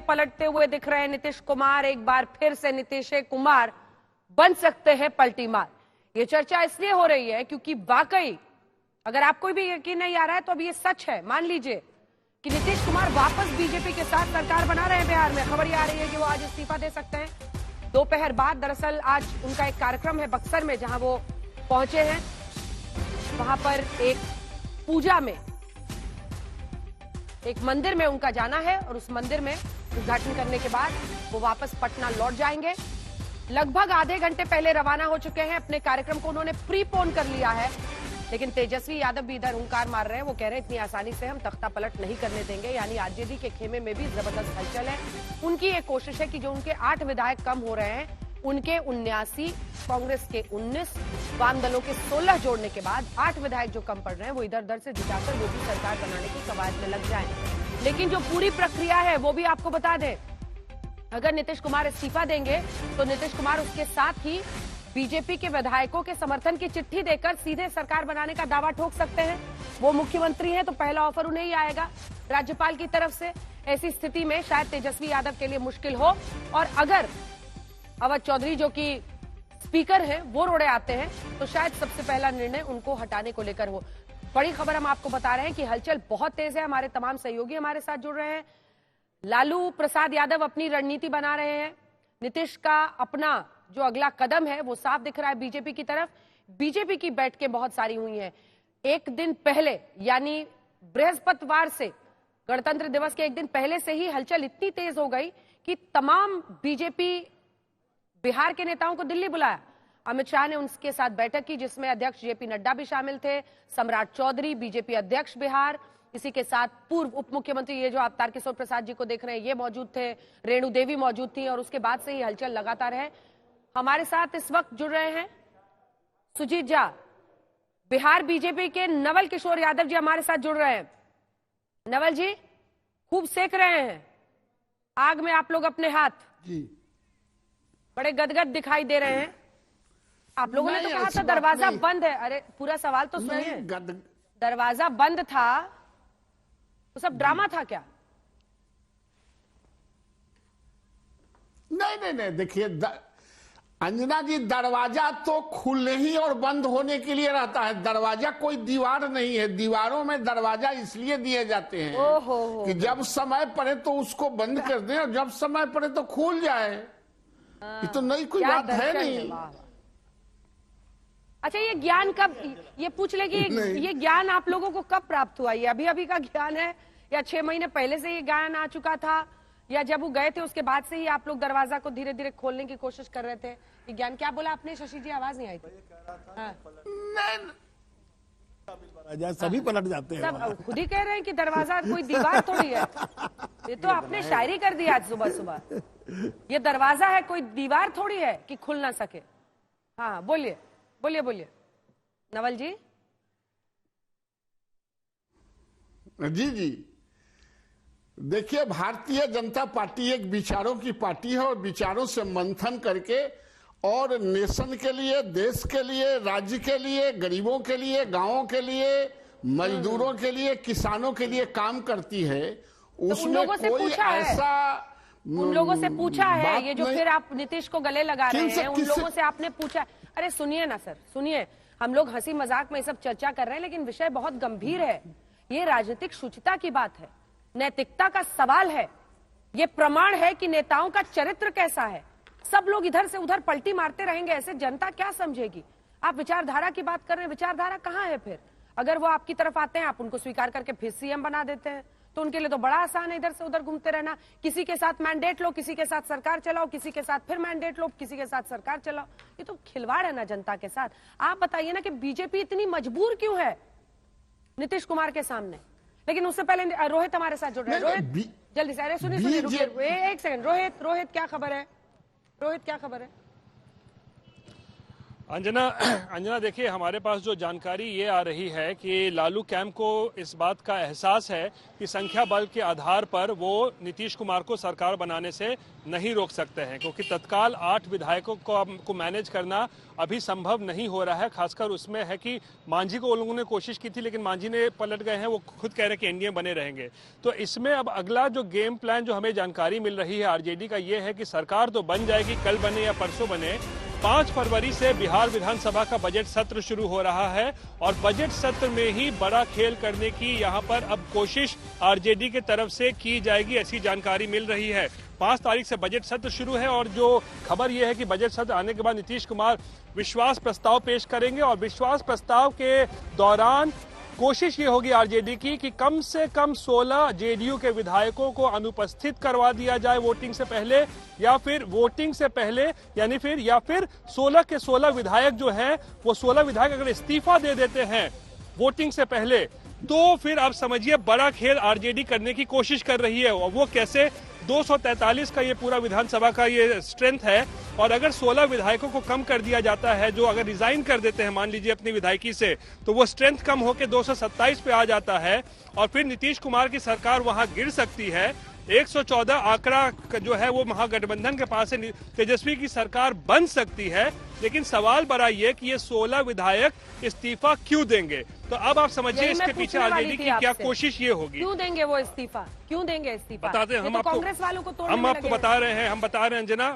पलटते हुए दिख रहे हैं नीतीश कुमार। एक बार फिर से नीतीश कुमार बन सकते हैं पलटी मार। ये चर्चा इसलिए हो रही है क्योंकि वाकई अगर आपको भी यकीन नहीं आ रहा है तो अब ये सच है। मान लीजिए कि नीतीश कुमार वापस बीजेपी के साथ सरकार बना रहे हैं बिहार में। खबर ये आ रही है कि वो आज इस्तीफा दे सकते हैं दोपहर बाद। दरअसल आज उनका एक कार्यक्रम है बक्सर में जहां वो पहुंचे हैं। वहां पर एक पूजा में, एक मंदिर में उनका जाना है और उस मंदिर में उद्घाटन करने के बाद वो वापस पटना लौट जाएंगे। लगभग आधे घंटे पहले रवाना हो चुके हैं। अपने कार्यक्रम को उन्होंने प्रीपोन कर लिया है, लेकिन तेजस्वी यादव भी इधर हुंकार मार रहे हैं। वो कह रहे हैं इतनी आसानी से हम तख्ता पलट नहीं करने देंगे। यानी आरजेडी के खेमे में भी जबरदस्त हलचल है। उनकी ये कोशिश है कि जो उनके 8 विधायक कम हो रहे हैं उनके 79, कांग्रेस के 19, वाम दलों के 16 जोड़ने के बाद 8 विधायक जो कम पड़ रहे हैं वो इधर उधर से जुटाकर वो भी सरकार बनाने की कवायद में लग जाए। लेकिन जो पूरी प्रक्रिया है वो भी आपको बता दें, अगर नीतीश कुमार इस्तीफा देंगे तो नीतीश कुमार उसके साथ ही बीजेपी के विधायकों के समर्थन की चिट्ठी देकर सीधे सरकार बनाने का दावा ठोक सकते हैं। वो मुख्यमंत्री हैं तो पहला ऑफर उन्हें ही आएगा राज्यपाल की तरफ से। ऐसी स्थिति में शायद तेजस्वी यादव के लिए मुश्किल हो, और अगर अवध चौधरी जो कि स्पीकर हैं वो रोड़े आते हैं तो शायद सबसे पहला निर्णय उनको हटाने को लेकर हो। बड़ी खबर हम आपको बता रहे हैं कि हलचल बहुत तेज है। हमारे तमाम सहयोगी हमारे साथ जुड़ रहे हैं। लालू प्रसाद यादव अपनी रणनीति बना रहे हैं। नीतीश का अपना जो अगला कदम है वो साफ दिख रहा है बीजेपी की तरफ। बीजेपी की बैठकें बहुत सारी हुई हैं। एक दिन पहले यानी बृहस्पतिवार से, गणतंत्र दिवस के एक दिन पहले से ही हलचल इतनी तेज हो गई कि तमाम बीजेपी बिहार के नेताओं को दिल्ली बुलाया। अमित शाह ने उनके साथ बैठक की जिसमें अध्यक्ष जेपी नड्डा भी शामिल थे, सम्राट चौधरी बीजेपी अध्यक्ष बिहार, इसी के साथ पूर्व उप मुख्यमंत्री ये जो आप तारकिशोर प्रसाद जी को देख रहे हैं ये मौजूद थे, रेणु देवी मौजूद थी। और उसके बाद से ही हलचल लगातार है। हमारे साथ इस वक्त जुड़ रहे हैं सुजीत झा, बिहार बीजेपी के नवल किशोर यादव जी हमारे साथ जुड़ रहे हैं। नवल जी, खूब सेक रहे हैं आग में आप लोग अपने हाथ जी, बड़े गदगद दिखाई दे रहे हैं। आप लोगों ने तो कहा था दरवाजा बंद है। अरे पूरा सवाल तो सुनिए। दरवाजा बंद था तो सब ड्रामा था क्या? नहीं, देखिए अंजना जी, दरवाजा तो खुलने ही और बंद होने के लिए रहता है। दरवाजा कोई दीवार नहीं है। दीवारों में दरवाजा इसलिए दिए जाते हैं कि जब समय पड़े तो उसको बंद कर दें और जब समय पड़े तो खुल जाए। ये तो नई कोई बात है नहीं। अच्छा, ये ज्ञान कब, ये पूछ ले कि ये ज्ञान आप लोगों को कब प्राप्त हुआ? ये अभी अभी का ज्ञान है या 6 महीने पहले से ये ज्ञान आ चुका था, या जब वो गए थे उसके बाद से ही आप लोग दरवाजा को धीरे धीरे खोलने की कोशिश कर रहे थे? ये ज्ञान क्या बोला आपने शशि जी? आवाज नहीं आई थी। सभी पलट जाते हैं। सब खुद ही कह रहे हैं कि दरवाजा कोई दीवार थोड़ी है। ये तो आपने शायरी कर दी आज सुबह सुबह। ये दरवाजा है, कोई दीवार थोड़ी है कि खुल ना सके। हाँ बोलिए बोलिए बोलिए नवल जी। जी, देखिए, भारतीय जनता पार्टी एक विचारों की पार्टी है और विचारों से मंथन करके और नेशन के लिए, देश के लिए, राज्य के लिए, गरीबों के लिए, गांवों के लिए, मजदूरों के लिए, किसानों के लिए काम करती है। उसमें कोई ऐसा उन लोगों से पूछा है ये जो फिर आप नीतीश को गले लगा रहे हैं, उन लोगों से आपने पूछा? अरे सुनिए ना सर, सुनिए, हम लोग हंसी मजाक में सब चर्चा कर रहे हैं लेकिन विषय बहुत गंभीर है। ये राजनीतिक शुचिता की बात है, नैतिकता का सवाल है। ये प्रमाण है कि नेताओं का चरित्र कैसा है। सब लोग इधर से उधर पलटी मारते रहेंगे, ऐसे जनता क्या समझेगी? आप विचारधारा की बात कर रहे हैं, विचारधारा कहाँ है फिर? अगर वो आपकी तरफ आते हैं आप उनको स्वीकार करके फिर सीएम बना देते हैं तो उनके लिए तो बड़ा आसान है इधर से उधर घूमते रहना। किसी के साथ मैंडेट लो, किसी के साथ सरकार चलाओ, किसी के साथ फिर मैंडेट लो, किसी के साथ सरकार चलाओ। ये तो खिलवाड़ है ना जनता के साथ। आप बताइए ना कि बीजेपी इतनी मजबूर क्यों है नीतीश कुमार के सामने? लेकिन उससे पहले रोहित हमारे साथ जुड़ रहे हैं। रोहित जल्दी से, अरे सुनिए रुकिए एक सेकंड। रोहित क्या खबर है? रोहित क्या खबर है? अंजना देखिए, हमारे पास जो जानकारी ये आ रही है कि लालू कैंप को इस बात का एहसास है कि संख्या बल के आधार पर वो नीतीश कुमार को सरकार बनाने से नहीं रोक सकते हैं, क्योंकि तत्काल 8 विधायकों को मैनेज करना अभी संभव नहीं हो रहा है। खासकर उसमें है कि मांझी को उन लोगों ने कोशिश की थी, लेकिन मांझी ने पलट गए हैं, वो खुद कह रहे हैं कि एनडीए बने रहेंगे। तो इसमें अब अगला जो गेम प्लान जो हमें जानकारी मिल रही है आरजेडी का, ये है कि सरकार तो बन जाएगी, कल बने या परसों बने। 5 फरवरी से बिहार विधानसभा का बजट सत्र शुरू हो रहा है और बजट सत्र में ही बड़ा खेल करने की यहां पर अब कोशिश आरजेडी के तरफ से की जाएगी, ऐसी जानकारी मिल रही है। 5 तारीख से बजट सत्र शुरू है और जो खबर यह है कि बजट सत्र आने के बाद नीतीश कुमार विश्वास प्रस्ताव पेश करेंगे और विश्वास प्रस्ताव के दौरान कोशिश ये होगी आरजेडी की कि कम से कम 16 जेडीयू के विधायकों को अनुपस्थित करवा दिया जाए वोटिंग से पहले, या फिर वोटिंग से पहले या फिर 16 के 16 विधायक जो हैं वो 16 विधायक अगर इस्तीफा दे देते हैं वोटिंग से पहले, तो फिर आप समझिए बड़ा खेल आरजेडी करने की कोशिश कर रही है। और वो कैसे? 243 का ये पूरा विधानसभा का ये स्ट्रेंथ है और अगर 16 विधायकों को कम कर दिया जाता है, जो अगर रिजाइन कर देते हैं मान लीजिए अपनी विधायकी से, तो वो स्ट्रेंथ कम होकर 227 पे आ जाता है और फिर नीतीश कुमार की सरकार वहां गिर सकती है। 114 आंकड़ा जो है वो महागठबंधन के पास है, तेजस्वी की सरकार बन सकती है। लेकिन सवाल बड़ा ये कि ये 16 विधायक इस्तीफा क्यों देंगे? तो अब आप समझिए इसके पीछे आरजेडी की क्या कोशिश ये होगी। क्यों देंगे वो इस्तीफा? क्यों देंगे इस्तीफा? बताते हैं हम आपको, कांग्रेस वालों को हम आपको बता रहे हैं अंजना।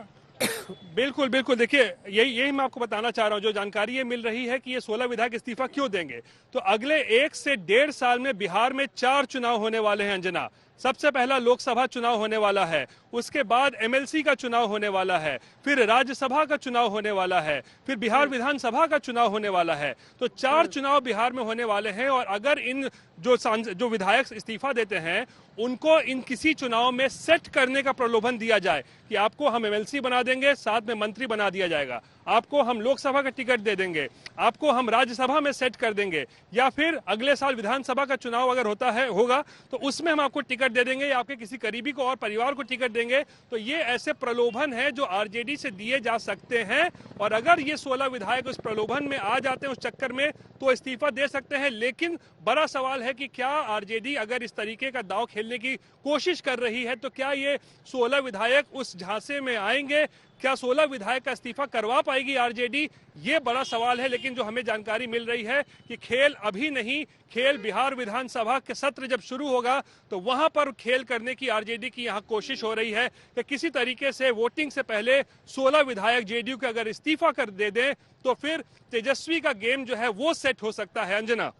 बिल्कुल बिल्कुल, देखिए यही मैं आपको बताना चाह रहा हूं। जो जानकारी ये मिल रही है कि ये 16 विधायक इस्तीफा क्यों देंगे, तो अगले 1 से 1.5 साल में बिहार में 4 चुनाव होने वाले हैं अंजना। सबसे पहला लोकसभा चुनाव होने वाला है, उसके बाद एमएलसी का चुनाव होने वाला है, फिर राज्यसभा का चुनाव होने वाला है, फिर बिहार विधानसभा का चुनाव होने वाला है। तो 4 चुनाव बिहार में होने वाले हैं और अगर इन जो विधायक इस्तीफा देते हैं उनको इन किसी चुनाव में सेट करने का प्रलोभन दिया जाए कि आपको हम एमएलसी बना देंगे, साथ में मंत्री बना दिया जाएगा, आपको हम लोकसभा का टिकट दे देंगे, आपको हम राज्यसभा में सेट कर देंगे, या फिर अगले साल विधानसभा का चुनाव अगर होगा तो उसमें हम आपको टिकट दे देंगे या आपके किसी करीबी को और परिवार को टिकट देंगे। तो ये ऐसे प्रलोभन है जो आरजेडी से दिए जा सकते हैं और अगर ये 16 विधायक उस प्रलोभन में आ जाते हैं, उस चक्कर में, तो इस्तीफा दे सकते हैं। लेकिन बड़ा सवाल है कि क्या आरजेडी अगर इस तरीके का दांव खेलने की कोशिश कर रही है तो क्या ये 16 विधायक उस झांसे में आएंगे? क्या 16 विधायक का इस्तीफा करवा पाएगी आरजेडी? ये बड़ा सवाल है। लेकिन जो हमें जानकारी मिल रही है कि खेल अभी नहीं, खेल बिहार विधानसभा के सत्र जब शुरू होगा तो वहां पर खेल करने की आरजेडी की यहां कोशिश हो रही है कि किसी तरीके से वोटिंग से पहले 16 विधायक जेडीयू के अगर इस्तीफा कर दे दें तो फिर तेजस्वी का गेम जो है वो सेट हो सकता है अंजना।